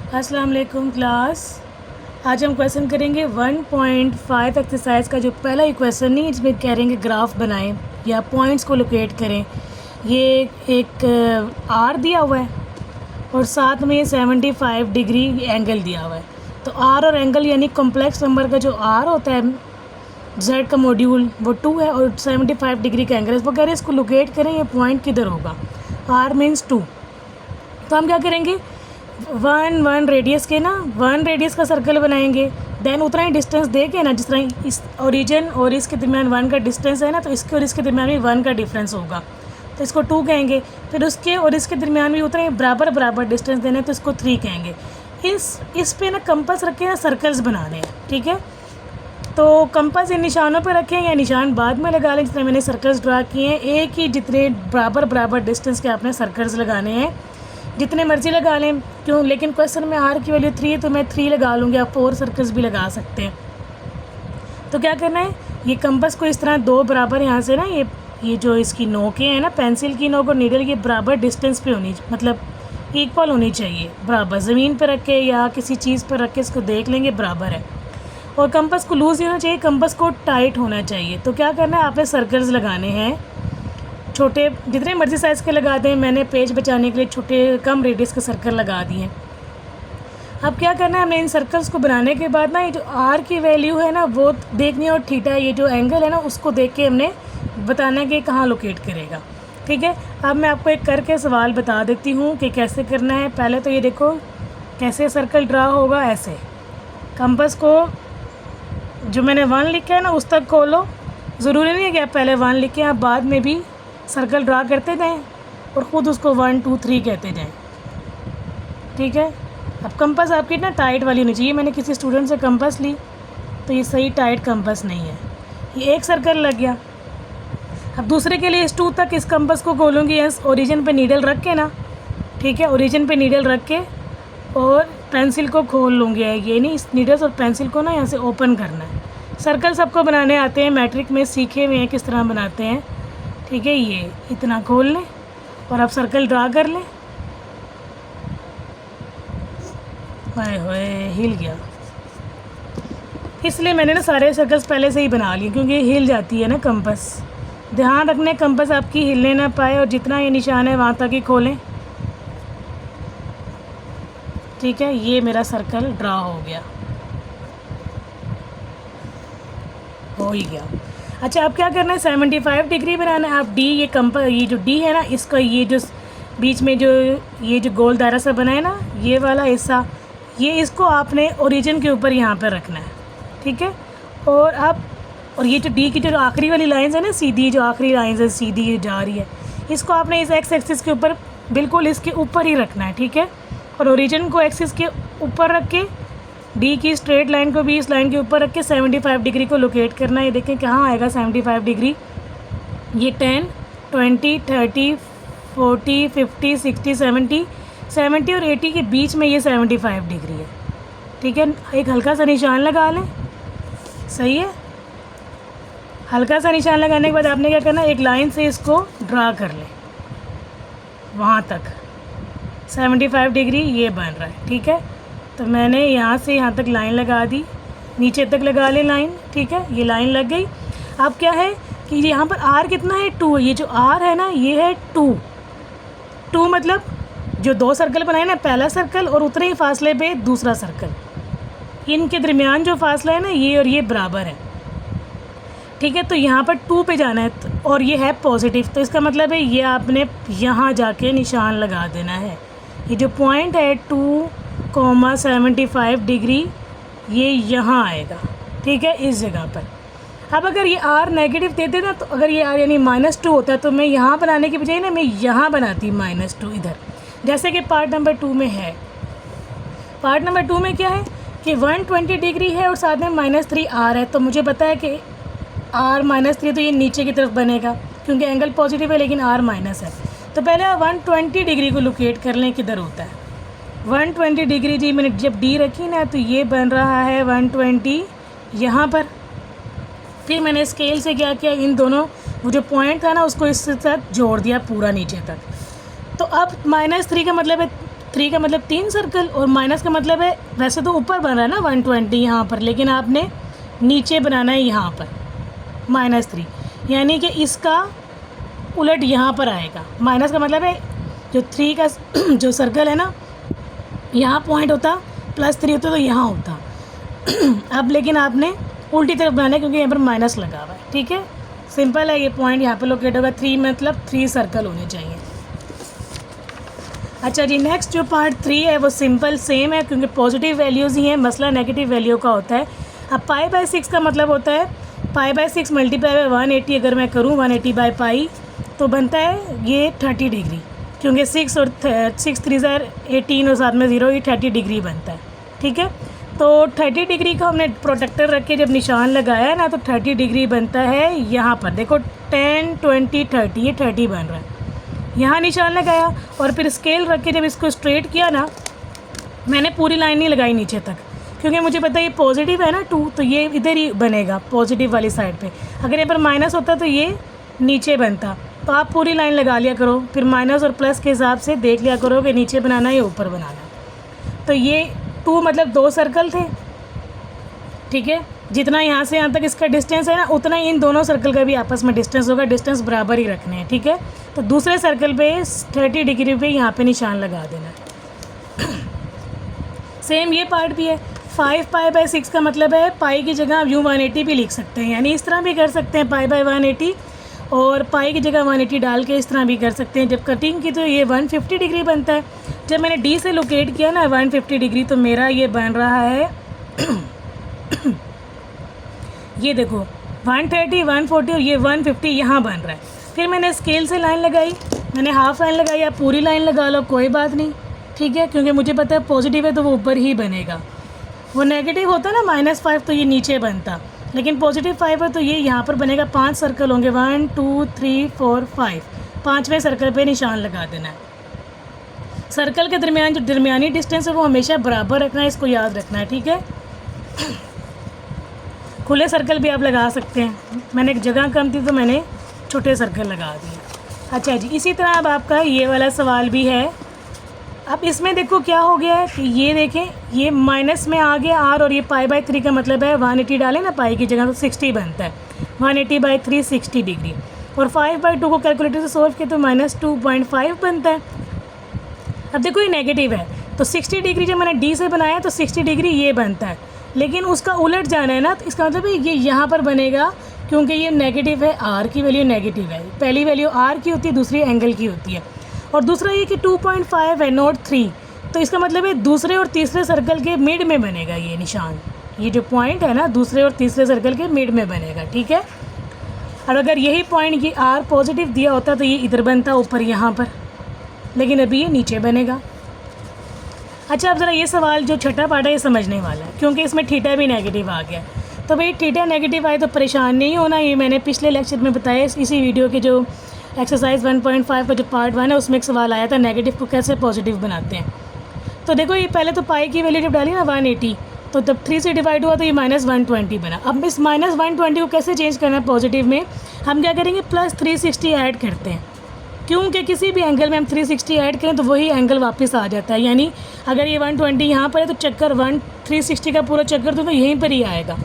अस्सलाम वालेकुम क्लास। आज हम क्वेश्चन करेंगे 1.5 एक्सरसाइज का। जो पहला ही क्वेश्चन नहीं, इसमें कह रहे हैं ग्राफ बनाएं या पॉइंट्स को लोकेट करें। ये एक आर दिया हुआ है और साथ में 75 डिग्री एंगल दिया हुआ है। तो आर और एंगल यानी कॉम्प्लेक्स नंबर का जो आर होता है जेड का मॉड्यूल वो 2 है और 75 डिग्री का एंगल है। वो कह रहे हैं इसको लोकेट करें, ये पॉइंट किधर होगा। R means 2। तो हम क्या करेंगे, वन रेडियस के ना 1 रेडियस का सर्कल बनाएंगे। देन उतना ही डिस्टेंस दे के ना, जिस तरह इस ओरिजिन और इसके दरमियान 1 का डिस्टेंस है ना, तो इसके और इसके दरमियान भी 1 का डिफरेंस होगा, तो इसको 2 कहेंगे। फिर उसके और इसके दरमियान भी उतना ही बराबर डिस्टेंस देना है, तो इसको 3 कहेंगे। इस पे ना कंपास रखे ना सर्कल्स बनाने हैं, ठीक है। तो कंपास इन निशानों पर रखें या निशान बाद में लगा लें। जितने मैंने सर्कल्स ड्रा किए हैं, एक ही जितने बराबर डिस्टेंस के आपने सर्कल्स लगाने हैं, जितने मर्जी लगा लें। क्यों, लेकिन क्वेश्चन में आर की वैल्यू 3 है तो मैं 3 लगा लूँगी। आप 4 सर्कल्स भी लगा सकते हैं। तो क्या करना है, ये कंपास को इस तरह 2 बराबर यहाँ से ना, ये जो इसकी नोकें हैं ना, पेंसिल की नोक और नीडल, ये बराबर डिस्टेंस पे होनी, मतलब इक्वल होनी चाहिए। बराबर ज़मीन पर रख के या किसी चीज़ पर रख के इसको देख लेंगे बराबर है। और कंपास को लूज़ नहीं होना चाहिए, कंपास को टाइट होना चाहिए। तो क्या करना है, आपने सर्कल्स लगाने हैं छोटे, जितने मर्जी साइज़ के लगा दें। मैंने पेज बचाने के लिए छोटे कम रेडियस के सर्कल लगा दिए। अब क्या करना है, हमने इन सर्कल्स को बनाने के बाद ना, ये जो आर की वैल्यू है ना वो देखनी है, और थीटा ये जो एंगल है ना उसको देख के हमने बताना है कि कहाँ लोकेट करेगा, ठीक है। अब मैं आपको एक करके सवाल बता देती हूँ कि कैसे करना है। पहले तो ये देखो कैसे सर्कल ड्रा होगा। ऐसे कंपास को जो मैंने 1 लिखा है ना उस तक खोलो। ज़रूरी नहीं है कि आप पहले 1 लिखें, आप बाद में भी सर्कल ड्रा करते जाएं और ख़ुद उसको 1 2 3 कहते जाएं, ठीक है। अब कंपास आपकी ना टाइट वाली होनी चाहिए। मैंने किसी स्टूडेंट से कंपास ली तो ये सही टाइट कंपास नहीं है। ये एक सर्कल लग गया। अब दूसरे के लिए इस 2 तक इस कंपास को खोलूँगी, यस ओरिजिन पे नीडल रख के ना, ठीक है। ओरिजिन पे नीडल रख के और पेंसिल को खोल लूँगी। ये नहीं, इस नीडल्स और पेंसिल को ना यहाँ से ओपन करना है। सर्कल सबको बनाने आते हैं, मैट्रिक में सीखे हुए हैं किस तरह बनाते हैं, ठीक है। ये इतना खोल लें और अब सर्कल ड्रा कर लें। हाय होए, हिल गया। इसलिए मैंने ना सारे सर्कल्स पहले से ही बना लिए, क्योंकि ये हिल जाती है ना कंपास। ध्यान रखने कंपास आपकी हिलने ना पाए, और जितना ये निशान है वहाँ तक ही खोलें, ठीक है। ये मेरा सर्कल ड्रा हो गया, हो ही गया। अच्छा, अब क्या करना है, 75 डिग्री बनाना है। आप डी, ये जो डी है ना, इसका ये जो बीच में ये जो गोल दायरा सा बना है ना, ये वाला हिस्सा, ये इसको आपने ओरिजिन के ऊपर यहाँ पर रखना है, ठीक है। और ये जो डी की जो आखिरी वाली लाइंस है ना, सीधी जो आखिरी लाइंस है सीधी जा रही है, इसको आपने इस एक्स एक्सिस के ऊपर बिल्कुल इसके ऊपर ही रखना है, ठीक है। और ओरिजिन को एक्सिस के ऊपर रख के डी की स्ट्रेट लाइन को भी इस लाइन के ऊपर रख के 75 डिग्री को लोकेट करना है। ये देखें कहाँ आएगा 75 डिग्री। ये 10 20 30 40 50 60 70 और 80 के बीच में ये 75 डिग्री है, ठीक है। एक हल्का सा निशान लगा लें, सही है। हल्का सा निशान लगाने के बाद आपने क्या करना है, एक लाइन से इसको ड्रा कर लें वहाँ तक। 75 डिग्री ये बन रहा है, ठीक है। तो मैंने यहाँ से यहाँ तक लाइन लगा दी, नीचे तक लगा ले लाइन, ठीक है। ये लाइन लग गई। अब क्या है कि यहाँ पर आर कितना है, 2। ये जो आर है ना ये है 2 मतलब जो 2 सर्कल बनाए ना, पहला सर्कल और उतने ही फासले पे दूसरा सर्कल, इनके दरमियान जो फासला है ना ये और ये बराबर है, ठीक है। तो यहाँ पर 2 पे जाना है और ये है पॉजिटिव, तो इसका मतलब है ये आपने यहाँ जाके निशान लगा देना है। ये जो पॉइंट है 2,75 डिग्री ये यहाँ आएगा, ठीक है, इस जगह पर। अब अगर ये आर नेगेटिव देते ना, तो अगर ये आर यानी -2 होता है, तो मैं यहाँ बनाने की बजाय ना मैं यहाँ बनाती -2 इधर, जैसे कि पार्ट नंबर 2 में है। पार्ट नंबर 2 में क्या है कि 120 डिग्री है और साथ में -3 आर है। तो मुझे पता है कि आर -3 तो ये नीचे की तरफ बनेगा, क्योंकि एंगल पॉजिटिव है लेकिन आर माइनस है। तो पहले आप 120 डिग्री को लोकेट कर लें किधर होता है। 120 डिग्री जी मैंने जब डी रखी ना, तो ये बन रहा है 120 यहाँ पर। फिर मैंने स्केल से क्या किया, इन दोनों वो जो पॉइंट था ना उसको इसके साथ जोड़ दिया पूरा नीचे तक। तो अब -3 का मतलब है 3 का मतलब 3 सर्कल, और माइनस का मतलब है वैसे तो ऊपर बन रहा है ना 120 यहाँ पर, लेकिन आपने नीचे बनाना है यहाँ पर -3, यानी कि इसका उलट यहाँ पर आएगा। माइनस का मतलब है जो 3 का जो सर्कल है ना, यहाँ पॉइंट होता, +3 होता तो यहाँ होता। अब लेकिन आपने उल्टी तरफ बनाना है क्योंकि यहाँ पर माइनस लगा हुआ है, ठीक है। सिंपल है, ये पॉइंट यहाँ पर लोकेट होगा। 3 मतलब 3 सर्कल होने चाहिए। अच्छा जी, नेक्स्ट जो पार्ट 3 है वो सिंपल सेम है क्योंकि पॉजिटिव वैल्यूज़ ही हैं, मसला नेगेटिव वैल्यू का होता है। अब π/6 का मतलब होता है π/6 मल्टीप्लाई बाय 180। अगर मैं करूँ 180 बाय पाई तो बनता है ये 30 डिग्री, क्योंकि 6 और 6 3 18 और साथ में 0, ये 30 डिग्री बनता है, ठीक है। तो 30 डिग्री का हमने प्रोटेक्टर रख के जब निशान लगाया है ना, तो 30 डिग्री बनता है यहाँ पर। देखो 10 20 30, ये 30 बन रहा है। यहाँ निशान लगाया और फिर स्केल रख के जब इसको स्ट्रेट किया ना, मैंने पूरी लाइन नहीं लगाई नीचे तक, क्योंकि मुझे पता है ये पॉजिटिव है ना 2, तो ये इधर ही बनेगा पॉजिटिव वाली साइड पे। अगर यहाँ पर माइनस होता तो ये नीचे बनता। तो आप पूरी लाइन लगा लिया करो, फिर माइनस और प्लस के हिसाब से देख लिया करो कि नीचे बनाना है या ऊपर बनाना है। तो ये 2 मतलब 2 सर्कल थे, ठीक है। जितना यहाँ से यहाँ तक इसका डिस्टेंस है ना, उतना ही इन दोनों सर्कल का भी आपस में डिस्टेंस होगा। डिस्टेंस बराबर ही रखने हैं, ठीक है। तो दूसरे सर्कल पे 30 डिग्री पे यहाँ पे निशान लगा देना है। सेम ये पार्ट भी है। 5π/6 का मतलब है पाई की जगह आप यूँ 180 भी लिख सकते हैं, यानी इस तरह भी कर सकते हैं π/180, और पाई की जगह 180 डाल के इस तरह भी कर सकते हैं। जब कटिंग की तो ये 150 डिग्री बनता है। जब मैंने डी से लोकेट किया ना 150 डिग्री, तो मेरा ये बन रहा है ये देखो 130 140 और ये 150 यहाँ बन रहा है। फिर मैंने स्केल से लाइन लगाई, मैंने हाफ लाइन लगाई, या पूरी लाइन लगा लो कोई बात नहीं, ठीक है, क्योंकि मुझे पता है पॉजिटिव है तो वो ऊपर ही बनेगा। वो नेगेटिव होता ना -5 तो ये नीचे बनता, लेकिन पॉजिटिव 5 है तो ये यहाँ पर बनेगा। 5 सर्कल होंगे, 1 2 3 4 5, 5वें सर्कल पे निशान लगा देना है। सर्कल के दरमियान जो दरमियानी डिस्टेंस है वो हमेशा बराबर रखना है, इसको याद रखना है, ठीक है। खुले सर्कल भी आप लगा सकते हैं, मैंने एक जगह कम थी तो मैंने छोटे सर्कल लगा दिए। अच्छा जी, इसी तरह अब आपका ये वाला सवाल भी है। अब इसमें देखो क्या हो गया है कि ये देखें, ये माइनस में आ गया r, और ये π/3 का मतलब है 180 डालें ना पाई की जगह तो 60 बनता है। 180/3 60 डिग्री, और 5/2 को कैलकुलेटर से सोल्व किया तो -2.5 बनता है। अब देखो ये नेगेटिव है, तो 60 डिग्री जब मैंने डी से बनाया तो 60 डिग्री ये बनता है, लेकिन उसका उलट जाना है ना, तो इसका मतलब है ये यहाँ पर बनेगा, क्योंकि ये नेगेटिव है, आर की वैल्यू नेगेटिव है। पहली वैल्यू आर की होती है, दूसरी एंगल की होती है। और दूसरा ये कि 2.5 है नॉट 3, तो इसका मतलब है दूसरे और तीसरे सर्कल के मिड में बनेगा ये निशान। ये जो पॉइंट है ना दूसरे और तीसरे सर्कल के मिड में बनेगा, ठीक है। और अगर यही पॉइंट ये आर पॉजिटिव दिया होता तो ये इधर बनता ऊपर यहाँ पर, लेकिन अभी ये नीचे बनेगा। अच्छा, अब ज़रा ये सवाल जो छठा पार्ट है ये समझने वाला है, क्योंकि इसमें थीटा भी नेगेटिव आ गया। तो भाई थीटा नेगेटिव आए तो परेशान नहीं होना, ये मैंने पिछले लेक्चर में बताया। इसी वीडियो के जो एक्सरसाइज 1.5 का जो पार्ट 1 है उसमें एक सवाल आया था, नेगेटिव को कैसे पॉजिटिव बनाते हैं। तो देखो ये पहले तो पाई की वैल्यू जब डाली ना 180, तो जब 3 से डिवाइड हुआ तो ये -120 बना। अब इस -120 को कैसे चेंज करना है पॉजिटिव में, हम क्या करेंगे +360 ऐड करते हैं, क्योंकि किसी भी एंगल में हम 360 ऐड करें तो वही एंगल वापस आ जाता है। यानी अगर ये 120 यहाँ पर है तो चक्कर 360 का पूरा चक्कर तो यहीं पर ही आएगा।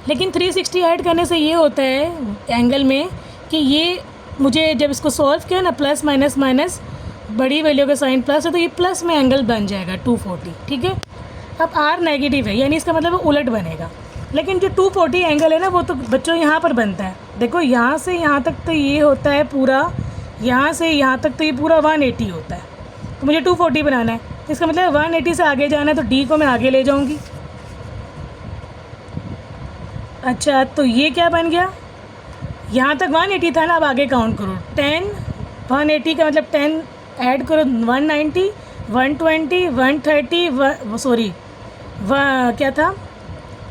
लेकिन 360 ऐड करने से ये होता है एंगल में कि ये मुझे जब इसको सॉल्व किया ना, प्लस माइनस माइनस बड़ी वैल्यू का साइन प्लस है तो ये प्लस में एंगल बन जाएगा 240, ठीक है। अब आर नेगेटिव है, यानी इसका मतलब वो उलट बनेगा। लेकिन जो 240 एंगल है ना वो तो बच्चों यहाँ पर बनता है। देखो यहाँ से यहाँ तक तो ये होता है पूरा, यहाँ से यहाँ तक तो ये पूरा 180 होता है, तो मुझे 240 बनाना है। इसका मतलब 180 से आगे जाना है, तो डी को मैं आगे ले जाऊँगी। अच्छा, तो ये क्या बन गया, यहाँ तक 180 था ना, अब आगे काउंट करो 10, 180 का मतलब 10 ऐड करो 190, 120, 130, सॉरी क्या था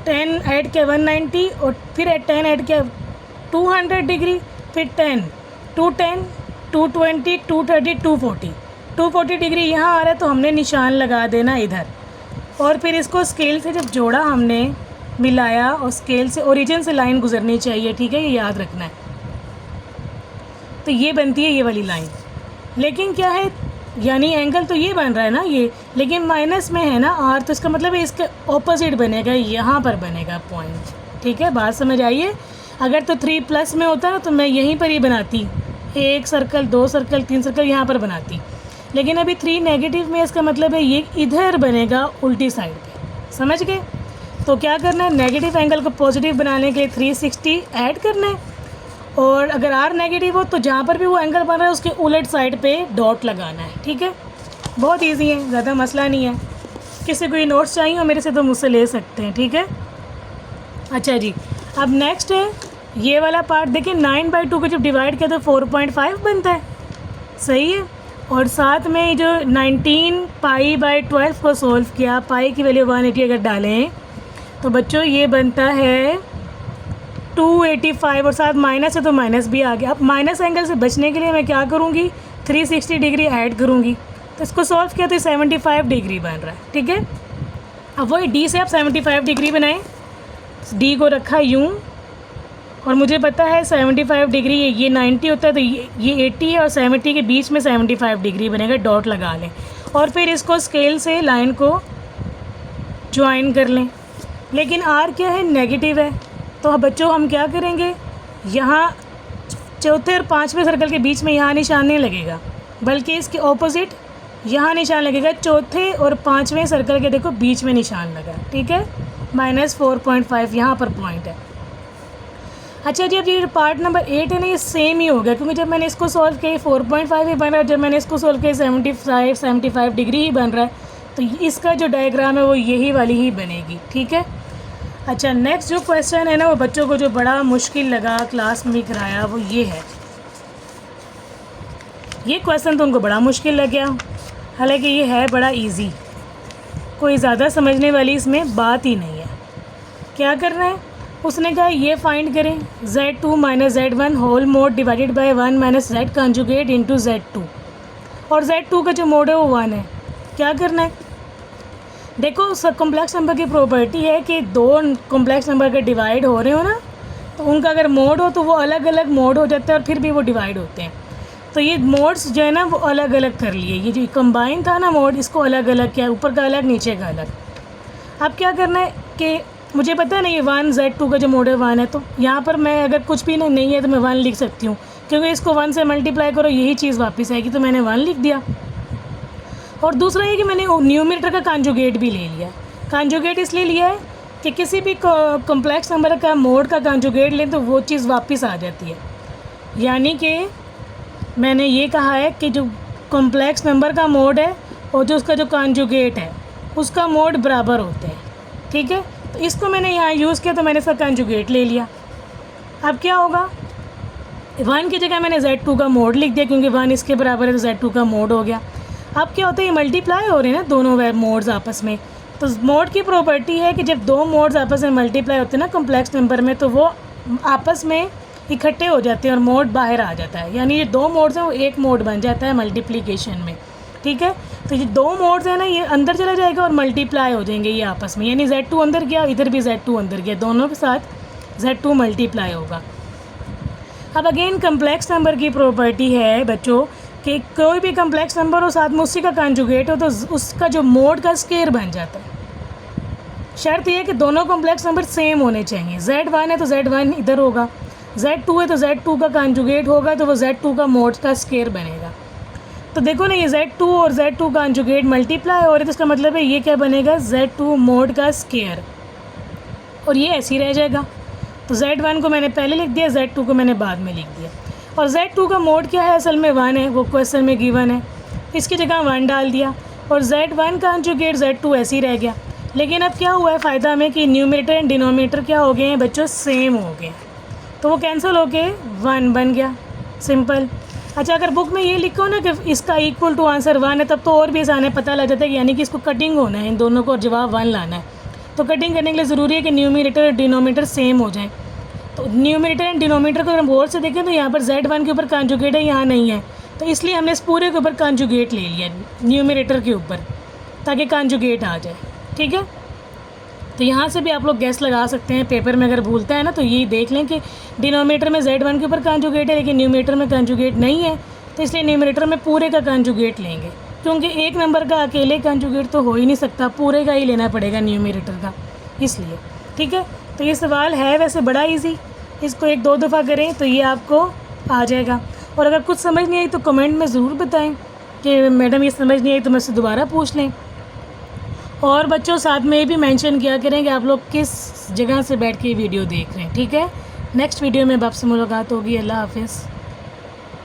10 ऐड किया 190, और फिर 10 ऐड किया 200 डिग्री, फिर 10, 210, 220, 230, 240 डिग्री यहाँ आ रहा है, तो हमने निशान लगा देना इधर। और फिर इसको स्केल से जब जोड़ा हमने मिलाया, और स्केल से ओरिजिन से लाइन गुजरनी चाहिए, ठीक है, ये याद रखना है। तो ये बनती है ये वाली लाइन। लेकिन क्या है यानी एंगल तो ये बन रहा है ना ये, लेकिन माइनस में है ना आर, तो इसका मतलब है इसके ऑपोजिट बनेगा, यहाँ पर बनेगा पॉइंट। ठीक है, बात समझ आइए। अगर तो 3 प्लस में होता ना तो मैं यहीं पर ही बनाती, 1 सर्कल 2 सर्कल 3 सर्कल यहाँ पर बनाती, लेकिन अभी 3 नेगेटिव में, इसका मतलब है ये इधर बनेगा उल्टी साइड पे। समझ गए? तो क्या करना है, नेगेटिव एंगल को पॉजिटिव बनाने के लिए 360 ऐड करना है, और अगर आर नेगेटिव हो तो जहाँ पर भी वो एंगल बन रहा है उसके उलट साइड पे डॉट लगाना है। ठीक है, बहुत इजी है, ज़्यादा मसला नहीं है। किसी को ये नोट्स चाहिए हो मेरे से तो मुझसे ले सकते हैं। ठीक है, अच्छा जी, अब नेक्स्ट है ये वाला पार्ट। देखिए 9/2 को जब डिवाइड किया तो 4.5 बनता है, सही है। और साथ में जो 19 π/12 को सोल्व किया, पाई की वैल्यू 180 अगर डालें तो बच्चों ये बनता है 285, और साथ माइनस है तो माइनस भी आ गया। अब माइनस एंगल से बचने के लिए मैं क्या करूँगी, 360 डिग्री ऐड करूँगी, तो इसको सॉल्व किया तो 75 डिग्री बन रहा है। ठीक है, अब वही डी से आप 75 डिग्री बनाएं, डी को रखा यूँ, और मुझे पता है 75 डिग्री ये 90 होता है, तो ये 80 है और 70 के बीच में 75 डिग्री बनेगा, डॉट लगा लें, और फिर इसको स्केल से लाइन को ज्वाइन कर लें। लेकिन आर क्या है, नेगेटिव है, तो बच्चों हम क्या करेंगे, यहाँ चौथे और पाँचवें सर्कल के बीच में यहाँ निशान नहीं लगेगा, बल्कि इसके ऑपोजिट यहाँ निशान लगेगा। चौथे और पाँचवें सर्कल के देखो बीच में निशान लगा। ठीक है, -4.5 यहाँ पर पॉइंट है। अच्छा जी, अब ये पार्ट नंबर 8 है ना, ये सेम ही हो गया, क्योंकि जब मैंने इसको सॉल्व किया 4.5 ही बन रहा है, जब मैंने इसको सॉल्व किया 75 डिग्री ही बन रहा है, तो इसका जो डायग्राम है वो यही वाली ही बनेगी। ठीक है, अच्छा नेक्स्ट जो क्वेश्चन है ना, वो बच्चों को जो बड़ा मुश्किल लगा क्लास में कराया वो ये है। ये क्वेश्चन तो उनको बड़ा मुश्किल लग गया, हालांकि ये है बड़ा इजी, कोई ज़्यादा समझने वाली इसमें बात ही नहीं है। क्या करना है, उसने कहा ये फाइंड करें Z2 - Z1 whole mod divided by 1 - Z conjugate into Z2, और Z2 का जो मोड है वो 1 है। क्या करना है, देखो कॉम्प्लेक्स नंबर की प्रॉपर्टी है कि दो कॉम्प्लेक्स नंबर के डिवाइड हो रहे हो ना, तो उनका अगर मोड हो तो वो अलग अलग मोड हो जाते हैं और फिर भी वो डिवाइड होते हैं। तो ये मोड्स जो है ना वो अलग अलग कर लिए, ये जो कंबाइन था ना मोड, इसको अलग अलग किया, ऊपर का अलग नीचे का अलग। अब क्या करना है कि मुझे पता है ना ये 1 Z2 का जो मोड है 1 है, तो यहाँ पर मैं अगर कुछ भी नहीं है तो मैं 1 लिख सकती हूँ, क्योंकि इसको 1 से मल्टीप्लाई करो यही चीज़ वापस आएगी, तो मैंने 1 लिख दिया। और दूसरा ये कि मैंने न्यूमरेटर का कॉन्जुगेट भी ले लिया। कॉन्जुगेट इसलिए लिया है कि किसी भी कॉम्प्लेक्स नंबर का मोड का कॉन्जुगेट लें तो वो चीज़ वापस आ जाती है, यानी कि मैंने ये कहा है कि जो कॉम्प्लेक्स नंबर का मोड है और जो उसका जो कॉन्जुगेट है उसका मोड बराबर होते हैं। ठीक है, तो इसको मैंने यहाँ यूज़ किया, तो मैंने इसका कॉन्जुगेट ले लिया। अब क्या होगा, 1 की जगह मैंने Z2 का मोड लिख दिया, क्योंकि 1 इसके बराबर है तो Z2 का मोड हो गया। अब क्या होता है, ये मल्टीप्लाई हो रहे हैं ना दोनों मोड्स आपस में, तो मोड की प्रॉपर्टी है कि जब दो मोड्स आपस में मल्टीप्लाई होते हैं ना कॉम्प्लेक्स नंबर में, तो वो आपस में इकट्ठे हो जाते हैं और मोड बाहर आ जाता है, यानी ये दो मोड्स हैं वो एक मोड बन जाता है मल्टीप्लिकेशन में। ठीक है, तो ये दो मोड्स हैं ना, ये अंदर चला जाएगा और मल्टीप्लाई हो जाएंगे ये आपस में, यानी Z2 अंदर गया, इधर भी Z2 अंदर गया, दोनों के साथ Z2 मल्टीप्लाई होगा। अब अगेन कम्प्लेक्स नंबर की प्रॉपर्टी है बच्चों कि कोई भी कम्प्लेक्स नंबर हो साथ में उसी का कॉन्जुगेट हो तो उसका जो मोड का स्केयर बन जाता है। शर्त यह है कि दोनों कॉम्प्लेक्स नंबर सेम होने चाहिए। Z1 है तो Z1 इधर होगा, Z2 है तो Z2 का कॉन्जुगेट होगा, तो वो Z2 का मोड का स्केयर बनेगा। तो देखो ना, ये Z2 और Z2 का कॉन्जुगेट मल्टीप्लाई हो रहे, तो इसका मतलब है ये क्या बनेगा, Z2 मोड का स्केयर, और ये ऐसे ही रह जाएगा। तो Z1 को मैंने पहले लिख दिया, Z2 को मैंने बाद में लिख दिया। और Z2 का मोड क्या है, असल में 1 है, वो क्वेश्चन में गिवन है, इसकी जगह 1 डाल दिया, और Z1 का कॉन्जुगेट Z2 ऐसे ही रह गया। लेकिन अब क्या हुआ है फ़ायदा में कि न्यूमरेटर एंड डिनोमिनेटर क्या हो गए हैं बच्चों, सेम हो गए, तो वो कैंसिल होके 1 बन गया, सिंपल। अच्छा, अगर बुक में ये लिखो ना कि इसका इक्वल टू आंसर 1 है, तब तो और भी आसान है, पता लग जाता है कि यानी कि इसको कटिंग होना है, इन दोनों को जवाब 1 लाना है। तो कटिंग करने के लिए ज़रूरी है कि न्यूमरेटर और डिनोमिनेटर सेम हो जाएं। तो न्यूमरेटर एंड डिनोमिनेटर को हम गौर से देखें तो यहाँ पर Z1 के ऊपर कॉन्जुगेट है, यहाँ नहीं है, तो इसलिए हमने इस पूरे के ऊपर कॉन्जुगेट ले लिया न्यूमरेटर के ऊपर, ताकि कॉन्जुगेट आ जाए। ठीक है, तो यहाँ से भी आप लोग गैस लगा सकते हैं, पेपर में अगर भूलता है ना तो ये देख लें कि डिनोमिनेटर में Z1 के ऊपर कॉन्जुगेट है लेकिन न्यूमरेटर में कॉन्जुगेट नहीं है, तो इसलिए न्यूमरेटर में पूरे का कॉन्जुगेट लेंगे। क्योंकि एक नंबर का अकेले कंजुगेट तो हो ही नहीं सकता, पूरे का ही लेना पड़ेगा न्यूमरेटर का, इसलिए। ठीक है, तो ये सवाल है वैसे बड़ा इजी, इसको 1-2 दफ़ा करें तो ये आपको आ जाएगा। और अगर कुछ समझ नहीं आई तो कमेंट में ज़रूर बताएं कि मैडम ये समझ नहीं आई, तो मुझसे दोबारा पूछ लें। और बच्चों साथ में ये भी मेंशन किया करें कि आप लोग किस जगह से बैठ के वीडियो देख रहे हैं। ठीक है, नेक्स्ट वीडियो में आपसे मुलाकात होगी। अल्लाह हाफिज़।